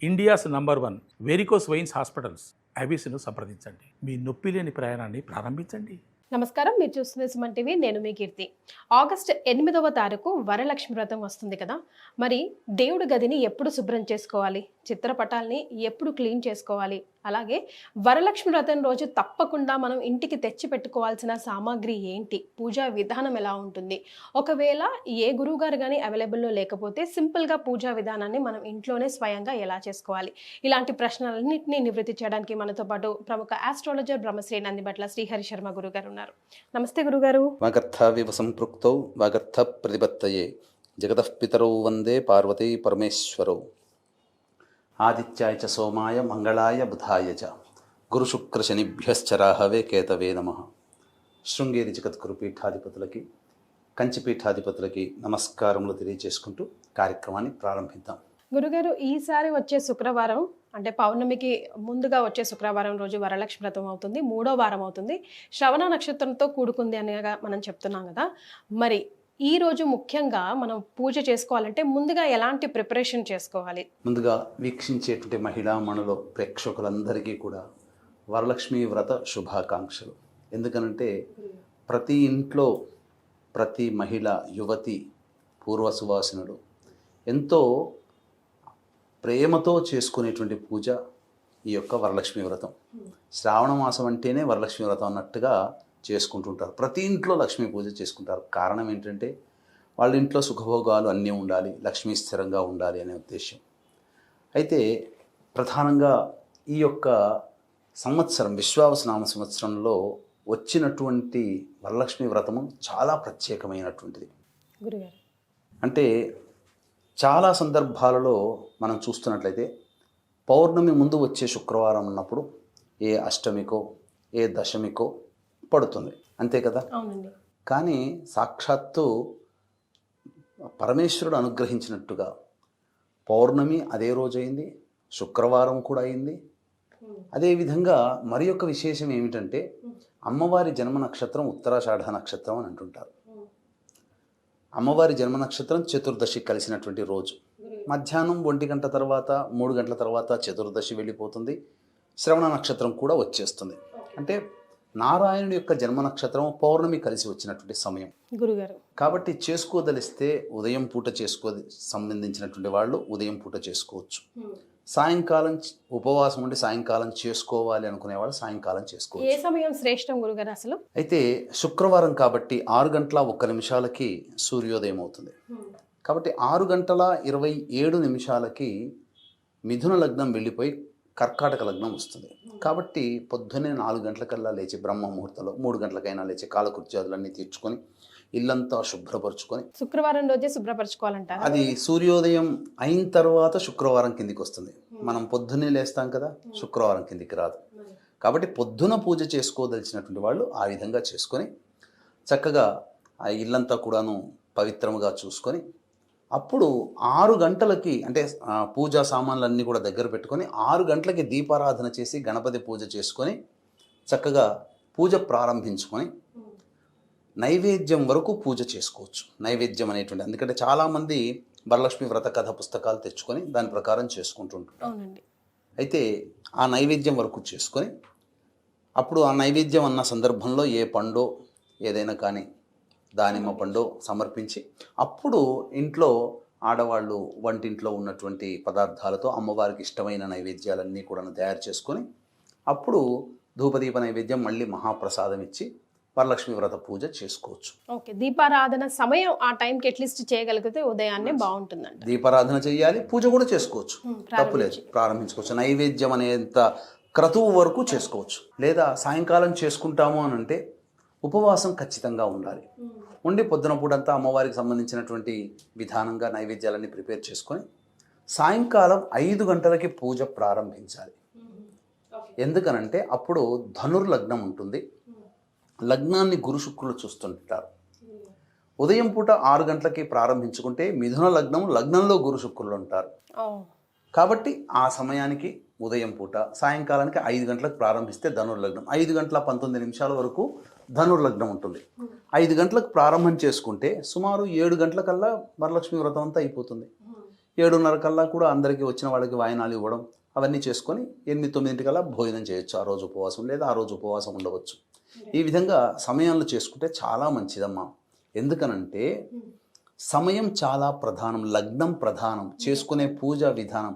India's number 1 varicose veins hospitals ఐబీసీను సంప్రదించండి. మీ నొప్పి లేని ప్రయాణాన్ని ప్రారంభించండి. నమస్కారం, మీరు చూస్తున్న సుమన్ టీవీ. నేను మీ కీర్తి. ఆగస్టు 8వ తారీఖు వరలక్ష్మి వ్రతం వస్తుంది కదా. మరి దేవుడి గదిని ఎప్పుడు శుభ్రం చేసుకోవాలి, చిత్రపటాల్ని ఎప్పుడు క్లీన్ చేసుకోవాలి, అలాగే వరలక్ష్మి వ్రతం రోజు తప్పకుండా మనం ఇంటికి తెచ్చి పెట్టుకోవాల్సిన సామాగ్రి ఏంటి, పూజా విధానం ఎలా ఉంటుంది, ఒకవేళ ఏ గురువుగారు కానీ అవైలబుల్లో లేకపోతే సింపుల్గా పూజా విధానాన్ని మనం ఇంట్లోనే స్వయంగా ఎలా చేసుకోవాలి, ఇలాంటి ప్రశ్నలన్నింటినీ నివృత్తి చేయడానికి మనతో పాటు ప్రముఖ ఆస్ట్రాలజర్ బ్రహ్మశ్రీ నందిబట్ల శ్రీహరి శర్మ గురుగారు ఉన్నారు. నమస్తే గురుగారు. వాగర్థావివ సంపృక్తౌ వాగర్థ ప్రతిపత్తయే జగతః పితరౌ వందే పార్వతీ పరమేశ్వరౌ. ఆదిత్యాయ చ సోమాయ మంగళాయ బుధాయ చ గురుశుక్రశనిభ్యశ్చ రాహవే కేతవే నమః. శృంగేరి జగద్గురు పీఠాధిపతులకి, కంచిపీఠాధిపతులకి నమస్కారములు తెలియజేసుకుంటూ కార్యక్రమాన్ని ప్రారంభిద్దాం. గురుగారు, ఈసారి వచ్చే శుక్రవారం అంటే పౌర్ణమికి ముందుగా వచ్చే శుక్రవారం రోజు వరలక్ష్మి వ్రతం అవుతుంది. 3వ వారం అవుతుంది. శ్రవణ నక్షత్రంతో కూడుకుంది అనేగా మనం చెప్తున్నాం కదా. మరి ఈ రోజు ముఖ్యంగా మనం పూజ చేసుకోవాలంటే ముందుగా ఎలాంటి ప్రిపరేషన్ చేసుకోవాలి? ముందుగా వీక్షించేటువంటి మహిళా మణుల ప్రేక్షకులందరికీ కూడా వరలక్ష్మి వ్రత శుభాకాంక్షలు. ఎందుకనంటే ప్రతి ఇంట్లో ప్రతి మహిళ, యువతి, పూర్వ సువాసినులు ఎంతో ప్రేమతో చేసుకునేటువంటి పూజ ఈ యొక్క వరలక్ష్మి వ్రతం. శ్రావణ మాసం అంటేనే వరలక్ష్మి వ్రతం అన్నట్టుగా చేసుకుంటుంటారు. ప్రతి ఇంట్లో లక్ష్మీ పూజ చేసుకుంటారు. కారణం ఏంటంటే వాళ్ళ ఇంట్లో సుఖభోగాలు అన్నీ ఉండాలి, లక్ష్మీ స్థిరంగా ఉండాలి అనే ఉద్దేశం. అయితే ప్రధానంగా ఈ యొక్క సంవత్సరం విశ్వావసనామ సంవత్సరంలో వచ్చినటువంటి వరలక్ష్మి వ్రతము చాలా ప్రత్యేకమైనటువంటిది. గురుగారు, అంటే చాలా సందర్భాలలో మనం చూస్తున్నట్లయితే పౌర్ణమి ముందు వచ్చే శుక్రవారం ఉన్నప్పుడు ఏ అష్టమికో ఏ దశమికో పడుతుంది, అంతే కదా. అవునండి. కానీ సాక్షాత్తు పరమేశ్వరుడు అనుగ్రహించినట్టుగా పౌర్ణమి అదే రోజు అయింది, శుక్రవారం కూడా అయింది. అదేవిధంగా మరి యొక్క విశేషం ఏమిటంటే అమ్మవారి జన్మ నక్షత్రం ఉత్తరాషాఢ నక్షత్రం అని అంటుంటారు. అమ్మవారి జన్మ నక్షత్రం చతుర్దశి కలిసినటువంటి రోజు. మధ్యాహ్నం 1 గంట తర్వాత 3 గంటల తర్వాత చతుర్దశి వెళ్ళిపోతుంది. శ్రవణ నక్షత్రం కూడా వచ్చేస్తుంది. అంటే నారాయణుడి యొక్క జన్మ నక్షత్రం పౌర్ణమి కలిసి వచ్చినటువంటి సమయం గురుగారు. కాబట్టి చేసుకోదలిస్తే ఉదయం పూట సంబంధించినటువంటి వాళ్ళు ఉదయం పూట చేసుకోవచ్చు. సాయంకాలం ఉపవాసం ఉండి సాయంకాలం చేసుకోవాలి అనుకునేవాళ్ళు సాయంకాలం చేసుకోవచ్చు. ఏ సమయం శ్రేష్టం గురుగారు అసలు? అయితే శుక్రవారం కాబట్టి 6:01 సూర్యోదయం అవుతుంది. కాబట్టి 6:27 మిథున లగ్నం వెళ్ళిపోయి కర్కాటక లగ్నం వస్తుంది. కాబట్టి పొద్దున్నే 4 గంటలకల్లా లేచి బ్రహ్మ ముహూర్తంలో 3 గంటలకైనా లేచి కాలకృత్యాదులన్నీ తీర్చుకొని ఇల్లంతా శుభ్రపరచుకొని, శుక్రవారం రోజే శుభ్రపరచుకోవాలంటారు. అది సూర్యోదయం అయిన తర్వాత శుక్రవారం కిందికి వస్తుంది. మనం పొద్దున్నే లేస్తాం కదా, శుక్రవారం కిందికి రాదు. కాబట్టి పొద్దున పూజ చేసుకోదలిచినటువంటి వాళ్ళు ఆ విధంగా చేసుకొని చక్కగా ఆ ఇల్లంతా కూడాను పవిత్రముగా చూసుకొని అప్పుడు 6 గంటలకి అంటే పూజా సామాన్లన్నీ కూడా దగ్గర పెట్టుకొని 6 గంటలకి దీపారాధన చేసి గణపతి పూజ చేసుకొని చక్కగా పూజ ప్రారంభించుకొని నైవేద్యం వరకు పూజ చేసుకోవచ్చు. నైవేద్యం అనేటువంటి, ఎందుకంటే చాలామంది వరలక్ష్మి వ్రత కథ పుస్తకాలు తెచ్చుకొని దాని ప్రకారం చేసుకుంటుంటారు. అయితే ఆ నైవేద్యం వరకు చేసుకొని అప్పుడు ఆ నైవేద్యం అన్న సందర్భంలో ఏ పండో ఏదైనా కానీ దానిమ్మ పండు సమర్పించి అప్పుడు ఇంట్లో ఆడవాళ్ళు వంటింట్లో ఉన్నటువంటి పదార్థాలతో అమ్మవారికి ఇష్టమైన నైవేద్యాలన్నీ కూడా తయారు చేసుకొని అప్పుడు ధూపదీప నైవేద్యం మళ్ళీ మహాప్రసాదం ఇచ్చి వరలక్ష్మి వ్రత పూజ చేసుకోవచ్చు. ఓకే, దీపారాధన సమయం ఆ టైంకి అట్లీస్ట్ చేయగలిగితే ఉదయాన్నే బాగుంటుందంట. దీపారాధన చేయాలి, పూజ కూడా చేసుకోవచ్చు, తప్పులేదు, ప్రారంభించుకోవచ్చు. నైవేద్యం అనేంత క్రతువు వరకు చేసుకోవచ్చు. లేదా సాయంకాలం చేసుకుంటాము అని అంటే ఉపవాసం ఖచ్చితంగా ఉండాలి. ఉండి పొద్దున పూటంతా అమ్మవారికి సంబంధించినటువంటి విధానంగా నైవేద్యాలన్నీ ప్రిపేర్ చేసుకొని సాయంకాలం 5 గంటలకి పూజ ప్రారంభించాలి. ఎందుకనంటే అప్పుడు ధనుర్లగ్నం ఉంటుంది. లగ్నాన్ని గురు శుక్రులు చూస్తుంటారు. ఉదయం పూట 6 గంటలకి ప్రారంభించుకుంటే మిథున లగ్నం, లగ్నంలో గురు శుక్రులు ఉంటారు. కాబట్టి ఆ సమయానికి ఉదయం పూట సాయంకాలానికి 5 గంటలకు ప్రారంభిస్తే ధనుర్లగ్నం, 5:19 వరకు ధనుర్లగ్నం ఉంటుంది. 5 గంటలకు ప్రారంభం చేసుకుంటే సుమారు 7 గంటలకల్లా వరలక్ష్మి వ్రతం అంతా అయిపోతుంది. 7:30 కల్లా కూడా అందరికీ వచ్చిన వాళ్ళకి వాయినాలు ఇవ్వడం అవన్నీ చేసుకొని 8-9 కల్లా భోజనం చేయొచ్చు. ఆ రోజు ఉపవాసం లేదా ఆ రోజు ఉపవాసం ఉండవచ్చు. ఈ విధంగా సమయంలో చేసుకుంటే చాలా మంచిదమ్మా. ఎందుకనంటే సమయం చాలా ప్రధానం, లగ్నం ప్రధానం, చేసుకునే పూజా విధానం.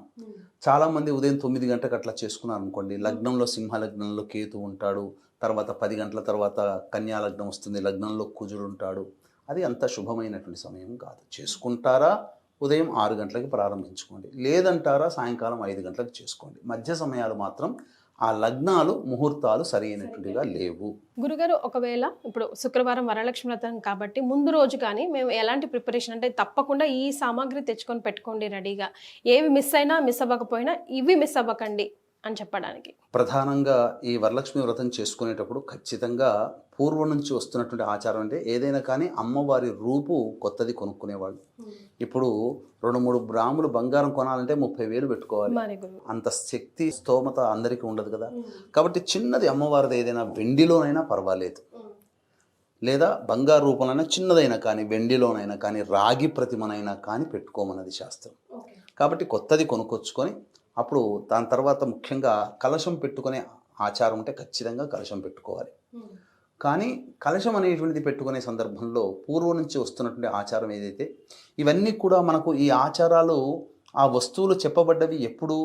చాలామంది ఉదయం 9 గంటలకు అట్లా చేసుకున్నారు అనుకోండి, లగ్నంలో సింహ లగ్నంలో కేతు ఉంటాడు, తర్వాత 10 గంటల తర్వాత కన్యా లగ్నం వస్తుంది, లగ్నంలో కుజుడు ఉంటాడు. అది అంత శుభమైనటువంటి సమయం కాదు. చేసుకుంటారా ఉదయం 6 గంటలకి ప్రారంభించుకోండి, లేదంటారా సాయంకాలం 5 గంటలకు చేసుకోండి. మధ్య సమయాలు మాత్రం ఆ లగ్నాలు ముహూర్తాలు సరైనటువంటిగా లేవు. గురుగారు, ఒకవేళ ఇప్పుడు శుక్రవారం వరలక్ష్మి వ్రతం కాబట్టి ముందు రోజు కానీ మేము ఎలాంటి ప్రిపరేషన్ అంటే తప్పకుండా ఈ సామాగ్రి తెచ్చుకొని పెట్టుకోండి రెడీగా, ఏవి మిస్ అయినా మిస్ అవ్వకపోయినా ఇవి మిస్ అవ్వకండి అని చెప్పడానికి? ప్రధానంగా ఈ వరలక్ష్మి వ్రతం చేసుకునేటప్పుడు ఖచ్చితంగా పూర్వం నుంచి వస్తున్నటువంటి ఆచారం అంటే ఏదైనా కానీ అమ్మవారి రూపు కొత్తది కొనుక్కునేవాళ్ళు. ఇప్పుడు 2-3 గ్రాములు బంగారం కొనాలంటే 30,000 పెట్టుకోవాలి. అంత శక్తి స్తోమత అందరికీ ఉండదు కదా. కాబట్టి చిన్నది అమ్మవారిది ఏదైనా వెండిలోనైనా పర్వాలేదు, లేదా బంగారు రూపంలోనైనా చిన్నదైనా కానీ, వెండిలోనైనా కానీ, రాగి ప్రతిమనైనా కానీ పెట్టుకోమన్నది శాస్త్రం. కాబట్టి కొత్తది కొనుక్కొచ్చుకొని అప్పుడు దాని తర్వాత ముఖ్యంగా కలశం పెట్టుకునే ఆచారం ఉంటే ఖచ్చితంగా కలశం పెట్టుకోవాలి. కానీ కలశం అనేటువంటిది పెట్టుకునే సందర్భంలో పూర్వం నుంచి వస్తున్నటువంటి ఆచారం ఏదైతే, ఇవన్నీ కూడా మనకు ఈ ఆచారాలు ఆ వస్తువులు చెప్పబడ్డవి ఎప్పుడు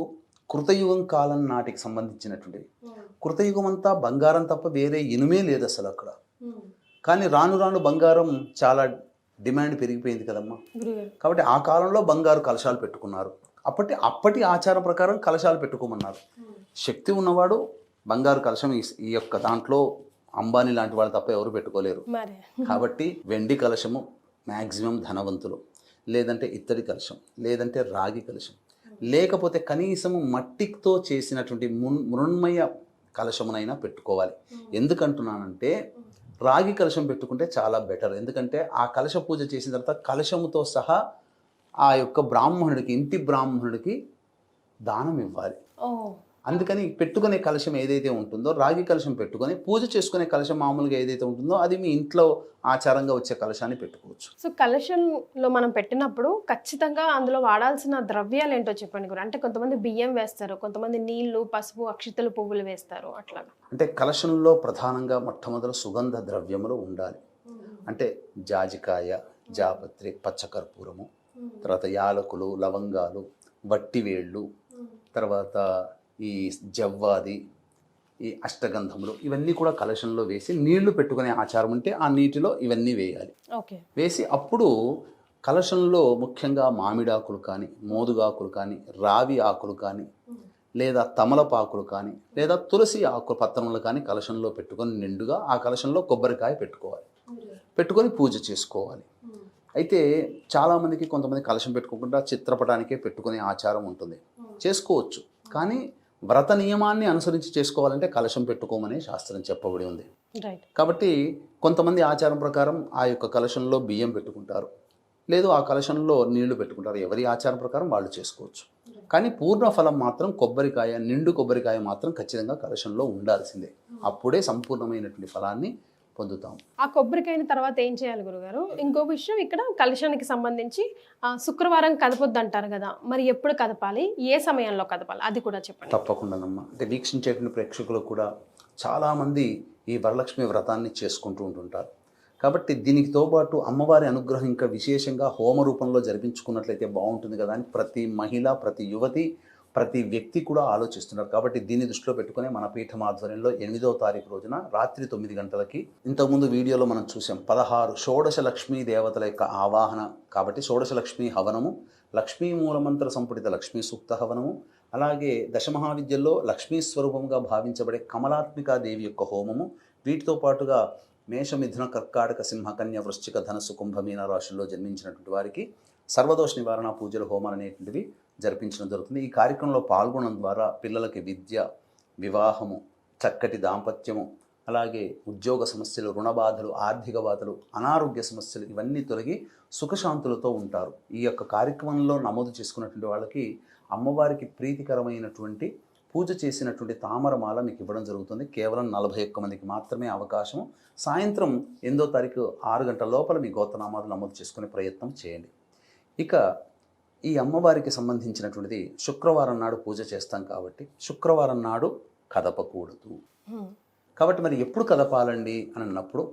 కృతయుగం కాలం నాటికి సంబంధించినటువంటివి. కృతయుగం అంతా బంగారం తప్ప వేరే ఇనుమే లేదు అసలు అక్కడ. కానీ రాను రాను బంగారం చాలా డిమాండ్ పెరిగిపోయింది కదమ్మా. కాబట్టి ఆ కాలంలో బంగారు కలశాలు పెట్టుకున్నారు. అప్పటి ఆచారం ప్రకారం కలశాలు పెట్టుకోమన్నారు. శక్తి ఉన్నవాడు బంగారు కలశం ఈ యొక్క దాంట్లో అంబానీ లాంటి వాళ్ళు తప్ప ఎవరు పెట్టుకోలేరు. కాబట్టి వెండి కలశము మ్యాక్సిమం ధనవంతులు, లేదంటే ఇత్తడి కలశం, లేదంటే రాగి కలశం, లేకపోతే కనీసము మట్టితో చేసినటువంటి మృణ్మయ కలశమునైనా పెట్టుకోవాలి. ఎందుకంటున్నానంటే రాగి కలశం పెట్టుకుంటే చాలా బెటర్. ఎందుకంటే ఆ కలశ పూజ చేసిన తర్వాత కలశముతో సహా ఆ యొక్క బ్రాహ్మణుడికి, ఇంటి బ్రాహ్మణుడికి దానం ఇవ్వాలి. అందుకని పెట్టుకునే కలశం ఏదైతే ఉంటుందో, రాగి కలశం పెట్టుకొని పూజ చేసుకునే కలశం మామూలుగా ఏదైతే ఉంటుందో అది మీ ఇంట్లో ఆచారంగా వచ్చే కలశాన్ని పెట్టుకోవచ్చు. సో కలశంలో మనం పెట్టినప్పుడు ఖచ్చితంగా అందులో వాడాల్సిన ద్రవ్యాలు ఏంటో చెప్పండి గురు. అంటే కొంతమంది బియ్యం వేస్తారు, కొంతమంది నీళ్లు, పసుపు, అక్షితలు, పువ్వులు వేస్తారు. అట్లాగా అంటే కలశంలో ప్రధానంగా మొట్టమొదటి సుగంధ ద్రవ్యములు ఉండాలి. అంటే జాజికాయ, జాపత్రి, పచ్చకర్పూరము, తర్వాత యాలకులు, లవంగాలు, వట్టివేళ్ళు, తర్వాత ఈ జవ్వాది, ఈ అష్టగంధములు, ఇవన్నీ కూడా కలశంలో వేసి నీళ్లు పెట్టుకునే ఆచారం ఉంటే ఆ నీటిలో ఇవన్నీ వేయాలి. వేసి అప్పుడు కలశంలో ముఖ్యంగా మామిడాకులు కానీ, మోదుగాకులు కానీ, రావి ఆకులు కానీ, లేదా తమలపాకులు కానీ, లేదా తులసి ఆకు పత్రములు కానీ కలశంలో పెట్టుకొని నిండుగా ఆ కలశంలో కొబ్బరికాయ పెట్టుకోవాలి. పెట్టుకొని పూజ చేసుకోవాలి. అయితే చాలామందికి కొంతమంది కలశం పెట్టుకోకుండా చిత్రపటానికే పెట్టుకునే ఆచారం ఉంటుంది. చేసుకోవచ్చు, కానీ వ్రత నియమాన్ని అనుసరించి చేసుకోవాలంటే కలశం పెట్టుకోమని శాస్త్రం చెప్పబడి ఉంది. కాబట్టి కొంతమంది ఆచారం ప్రకారం ఆ యొక్క కలశంలో బియ్యం పెట్టుకుంటారు, లేదు ఆ కలశంలో నీళ్లు పెట్టుకుంటారు. ఎవరి ఆచారం ప్రకారం వాళ్ళు చేసుకోవచ్చు. కానీ పూర్ణ ఫలం మాత్రం కొబ్బరికాయ, నిండు కొబ్బరికాయ మాత్రం ఖచ్చితంగా కలశంలో ఉండాల్సిందే. అప్పుడే సంపూర్ణమైనటువంటి ఫలాన్ని పొందుతాం. ఆ కొబ్బరికాయని తర్వాత ఏం చేయాలి గురుగారు? ఇంకో విషయం, ఇక్కడ కలశానికి సంబంధించి శుక్రవారం కదపొద్దు అంటారు కదా, మరి ఎప్పుడు కదపాలి, ఏ సమయంలో కదపాలి, అది కూడా చెప్పండి. తప్పకుండానమ్మా. అంటే వీక్షించేటువంటి ప్రేక్షకులు కూడా చాలామంది ఈ వరలక్ష్మి వ్రతాన్ని చేసుకుంటూ ఉంటుంటారు. కాబట్టి దీనితో పాటు అమ్మవారి అనుగ్రహం ఇంకా విశేషంగా హోమ రూపంలో జరిపించుకున్నట్లయితే బాగుంటుంది కదా అని ప్రతి మహిళ, ప్రతి యువతి, ప్రతి వ్యక్తి కూడా ఆలోచిస్తున్నారు. కాబట్టి దీన్ని దృష్టిలో పెట్టుకునే మన పీఠం ఆధ్వర్యంలో 8వ తారీఖు రోజున రాత్రి 9 గంటలకి, ఇంతకుముందు వీడియోలో మనం చూసాం 16 షోడశ లక్ష్మీ దేవతల యొక్క ఆవాహన. కాబట్టి షోడశ లక్ష్మీ హవనము, లక్ష్మీ మూలమంత్ర సంపుటిత లక్ష్మీ సూక్త హవనము, అలాగే దశమహావిద్యల్లో లక్ష్మీ స్వరూపంగా భావించబడే కమలాత్మికా దేవి యొక్క హోమము, వీటితో పాటుగా మేష, మిథున, కర్కాటక, సింహ, కన్య, వృశ్చిక, ధనస్సు, కుంభ, మీన రాశుల్లో జన్మించినటువంటి వారికి సర్వదోష నివారణ పూజలు, హోమాలు అనేటువంటివి జరిపించడం జరుగుతుంది. ఈ కార్యక్రమంలో పాల్గొనడం ద్వారా పిల్లలకి విద్య, వివాహము, చక్కటి దాంపత్యము, అలాగే ఉద్యోగ సమస్యలు, రుణ బాధలు, ఆర్థిక బాధలు, అనారోగ్య సమస్యలు ఇవన్నీ తొలగి సుఖశాంతులతో ఉంటారు. ఈ యొక్క కార్యక్రమంలో నమోదు చేసుకున్నటువంటి వాళ్ళకి అమ్మవారికి ప్రీతికరమైనటువంటి పూజ చేసినటువంటి తామరమాల మీకు ఇవ్వడం జరుగుతుంది. కేవలం 41 మందికి మాత్రమే అవకాశం. సాయంత్రం 8వ తారీఖు 6 గంటల లోపల మీ గోత్రనామాలు నమోదు చేసుకునే ప్రయత్నం చేయండి. ఇక ఈ అమ్మవారికి సంబంధించినటువంటిది శుక్రవారం నాడు పూజ చేస్తాం కాబట్టి శుక్రవారం నాడు కదపకూడదు. కాబట్టి మరి ఎప్పుడు కదపాలండి అని అన్నప్పుడు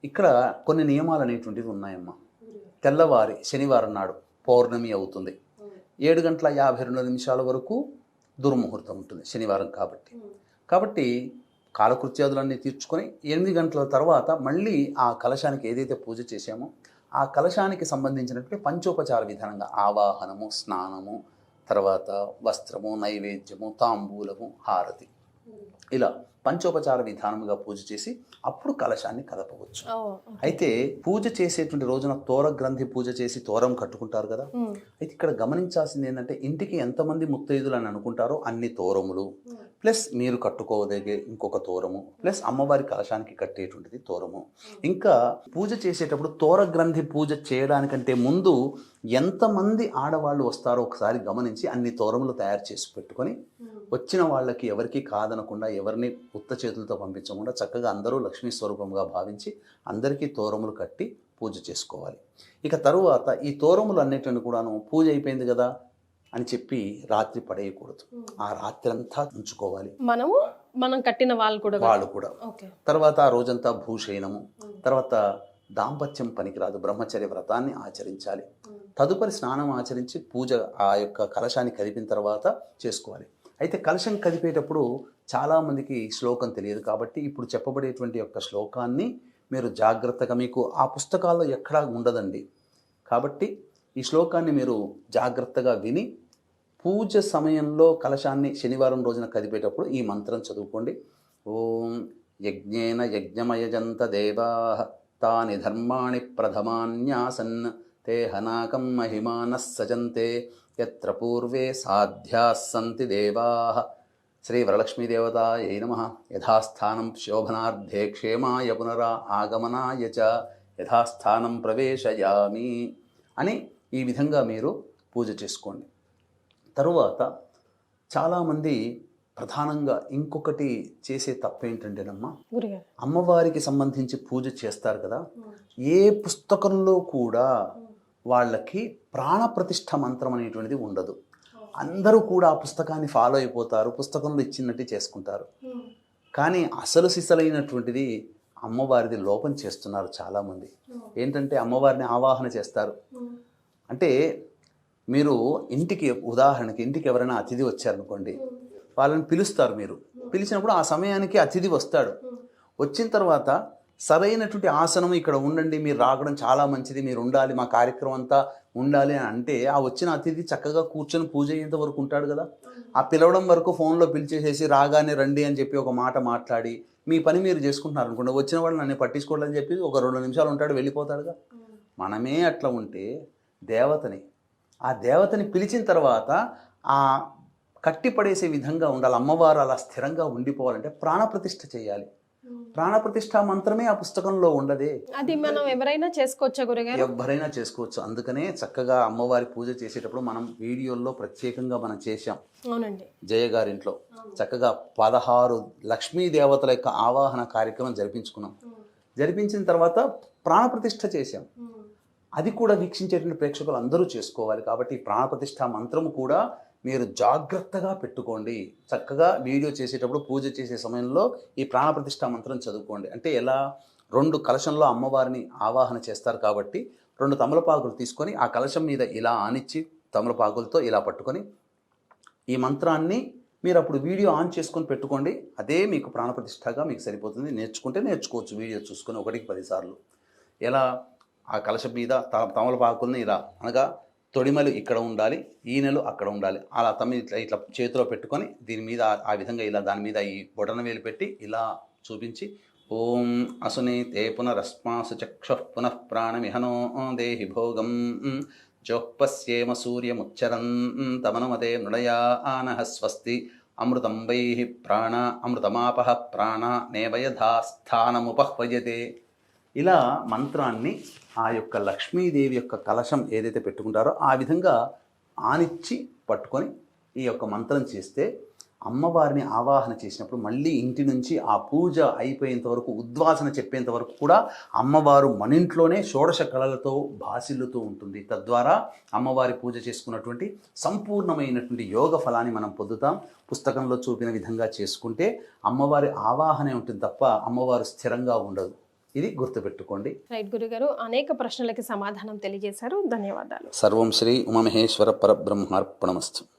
ఇక్కడ కొన్ని నియమాలు అనేటువంటివి ఉన్నాయమ్మా. తెల్లవారి శనివారం నాడు పౌర్ణమి అవుతుంది, 7:52 వరకు దుర్ముహూర్తం ఉంటుంది శనివారం కాబట్టి కాలకృత్యాదులన్నీ తీర్చుకొని 8 గంటల తర్వాత మళ్ళీ ఆ కలశానికి ఏదైతే పూజ చేశామో ఆ కలశానికి సంబంధించినటువంటి పంచోపచార విధానంగా ఆవాహనము, స్నానము, తర్వాత వస్త్రము, నైవేద్యము, తాంబూలము, హారతి, ఇలా పంచోపచార విధానముగా పూజ చేసి అప్పుడు కలశాన్ని కదపవచ్చు. అయితే పూజ చేసేటువంటి రోజున తోర గ్రంథి పూజ చేసి తోరం కట్టుకుంటారు కదా. అయితే ఇక్కడ గమనించాల్సింది ఏంటంటే ఇంటికి ఎంతమంది ముత్తైదులు అని అనుకుంటారో అన్ని తోరములు ప్లస్ మీరు కట్టుకోదగే ఇంకొక తోరము ప్లస్ అమ్మవారి కలశానికి కట్టేటువంటిది తోరము. ఇంకా పూజ చేసేటప్పుడు తోర గ్రంథి పూజ చేయడానికంటే ముందు ఎంతమంది ఆడవాళ్ళు వస్తారో ఒకసారి గమనించి అన్ని తోరములు తయారు చేసి పెట్టుకొని వచ్చిన వాళ్ళకి ఎవరికి కాదనకుండా ఎవరిని ఉత్త చేతులతో పంపించకుండా చక్కగా అందరూ లక్ష్మీ స్వరూపంగా భావించి అందరికీ తోరములు కట్టి పూజ చేసుకోవాలి. ఇక తరువాత ఈ తోరములు అన్నిటిని కూడాను పూజ అయిపోయింది కదా అని చెప్పి రాత్రి పడేయకూడదు. ఆ రాత్రి అంతా ఉంచుకోవాలి. మనం కట్టిన వాళ్ళు కూడా తర్వాత ఆ రోజంతా భూషయనము, తర్వాత దాంపత్యం పనికిరాదు, బ్రహ్మచర్య వ్రతాన్ని ఆచరించాలి. తదుపరి స్నానం ఆచరించి పూజ ఆ యొక్క కలశాన్ని కదిపిన తర్వాత చేసుకోవాలి. అయితే కలశం కదిపేటప్పుడు చాలామందికి శ్లోకం తెలియదు కాబట్టి ఇప్పుడు చెప్పబడేటువంటి యొక్క శ్లోకాన్ని మీరు జాగ్రత్తగా, మీకు ఆ పుస్తకాల్లో ఎక్కడా ఉండదండి కాబట్టి ఈ శ్లోకాన్ని మీరు జాగ్రత్తగా విని పూజ సమయంలో కలశాన్ని శనివారం రోజున కదిపేటప్పుడు ఈ మంత్రం చదువుకోండి. ఓం యజ్ఞేన యజ్ఞమయజంత దేవాః తాని ధర్మాణి ప్రథమాన్యాసన్ తే హనాకం మహిమానః సజంతే యత్ర పూర్వే సాధ్యాః సంతి దేవాః. శ్రీ వరలక్ష్మీదేవతాయై నమః. యథాస్థానం శోభనార్థే క్షేమాయ పునరా ఆగమనాయ చ యథాస్థానం ప్రవేశయామి అని ఈ విధంగా మీరు పూజ చేసుకోండి. తరువాత చాలామంది ప్రధానంగా ఇంకొకటి చేసే తప్పేంటంటేనమ్మా, అమ్మవారికి సంబంధించి పూజ చేస్తారు కదా, ఏ పుస్తకంలో కూడా వాళ్ళకి ప్రాణప్రతిష్ఠ మంత్రం అనేటువంటిది ఉండదు. అందరూ కూడా ఆ పుస్తకాన్ని ఫాలో అయిపోతారు, పుస్తకంలో ఇచ్చినట్టు చేసుకుంటారు. కానీ అసలు సిసలైనటువంటిది అమ్మవారిది లోపం చేస్తున్నారు చాలామంది. ఏంటంటే అమ్మవారిని ఆవాహన చేస్తారు. అంటే మీరు ఇంటికి, ఉదాహరణకి ఇంటికి ఎవరైనా అతిథి వచ్చారనుకోండి, వాళ్ళని పిలుస్తారు. మీరు పిలిచినప్పుడు ఆ సమయానికి అతిథి వస్తాడు. వచ్చిన తర్వాత సరైనటువంటి ఆసనం ఇక్కడ ఉండండి, మీరు రావడం చాలా మంచిది, మీరు ఉండాలి, మా కార్యక్రమం అంతా ఉండాలి అని అంటే ఆ వచ్చిన అతిథి చక్కగా కూర్చొని పూజ అయ్యేంత వరకు ఉంటాడు కదా. ఆ పిలవడం వరకు ఫోన్లో పిలిచేసేసి రాగానే రండి అని చెప్పి ఒక మాట మాట్లాడి మీ పని మీరు చేసుకుంటున్నారు అనుకోండి, వచ్చిన వాళ్ళు నన్ను పట్టించుకోవాలని చెప్పి ఒక 2 నిమిషాలు ఉంటాడు, వెళ్ళిపోతాడుగా. మనమే అట్లా ఉంటే ఆ దేవతని పిలిచిన తర్వాత ఆ కట్టిపడేసే విధంగా ఉండాలి. అమ్మవారు అలా స్థిరంగా ఉండిపోవాలంటే ప్రాణప్రతిష్ఠ చేయాలి. ప్రాణప్రతిష్ఠ మంత్రమే ఆ పుస్తకంలో ఉండదే. అది మనం ఎవరైనా చేసుకోవచ్చా గురుగారు? ఎవరైనా చేసుకోవచ్చు. అందుకనే చక్కగా అమ్మవారి పూజ చేసేటప్పుడు మనం వీడియోల్లో ప్రత్యేకంగా మనం చేశాం. అవునండి, జయ గారింట్లో చక్కగా 16 లక్ష్మీ దేవతల యొక్క ఆవాహన కార్యక్రమం జరిపించుకున్నాం. జరిపించిన తర్వాత ప్రాణప్రతిష్ఠ చేశాం. అది కూడా వీక్షించేటువంటి ప్రేక్షకులు అందరూ చేసుకోవాలి. కాబట్టి ప్రాణప్రతిష్ఠ మంత్రము కూడా మీరు జాగ్రత్తగా పెట్టుకోండి. చక్కగా వీడియో చేసేటప్పుడు పూజ చేసే సమయంలో ఈ ప్రాణప్రతిష్ఠ మంత్రం చదువుకోండి. అంటే ఎలా, 2 కలశంలో అమ్మవారిని ఆవాహన చేస్తారు కాబట్టి 2 తమలపాకులు తీసుకొని ఆ కలశం మీద ఇలా ఆనిచ్చి తమలపాకులతో ఇలా పట్టుకొని ఈ మంత్రాన్ని మీరు అప్పుడు వీడియో ఆన్ చేసుకొని పెట్టుకోండి. అదే మీకు ప్రాణప్రతిష్ఠగా మీకు సరిపోతుంది. నేర్చుకుంటే నేర్చుకోవచ్చు వీడియో చూసుకొని 1కి 10 సార్లు. ఎలా, ఆ కలశం మీద తమలపాకుల్ని ఇలా, అనగా తొడిమలు ఇక్కడ ఉండాలి, ఈనెలు అక్కడ ఉండాలి, అలా ఇట్లా చేతిలో పెట్టుకొని దీని మీద ఆ విధంగా ఇలా దాని మీద ఈ బొటన వేలు పెట్టి ఇలా చూపించి ఓం అసునే తే పునరస్మాసు చక్షుః పునః ప్రాణమిహనో దేహి భోగం జోఃపస్యేమ సూర్యముచ్చరన్ తమనుమతే మృడయా ఆనః స్వస్తి అమృతం వైః ప్రాణ అమృతమాపః ప్రాణ నేవయధా స్థానముపహ్వయతే. ఇలా మంత్రాన్ని ఆ యొక్క లక్ష్మీదేవి యొక్క కలశం ఏదైతే పెట్టుకుంటారో ఆ విధంగా ఆనిచ్చి పట్టుకొని ఈ యొక్క మంత్రం చేస్తే అమ్మవారిని ఆవాహన చేసినప్పుడు మళ్ళీ ఇంటి నుంచి ఆ పూజ అయిపోయేంత వరకు, ఉద్వాసన చెప్పేంత వరకు కూడా అమ్మవారు మన ఇంట్లోనే షోడశ కళలతో భాసిల్లుతూ ఉంటుంది. తద్వారా అమ్మవారి పూజ చేసుకున్నటువంటి సంపూర్ణమైనటువంటి యోగ ఫలాన్ని మనం పొందుతాం. పుస్తకంలో చూపిన విధంగా చేసుకుంటే అమ్మవారి ఆవాహనే ఉంటుంది తప్ప అమ్మవారు స్థిరంగా ఉండదు. ఇది గుర్తుపెట్టుకోండి. రైట్ గురుగారు, అనేక ప్రశ్నలకి సమాధానం తెలియజేశారు. ధన్యవాదాలు. సర్వం శ్రీ ఉమామహేశ్వర పరబ్రహ్మార్పణమస్తు.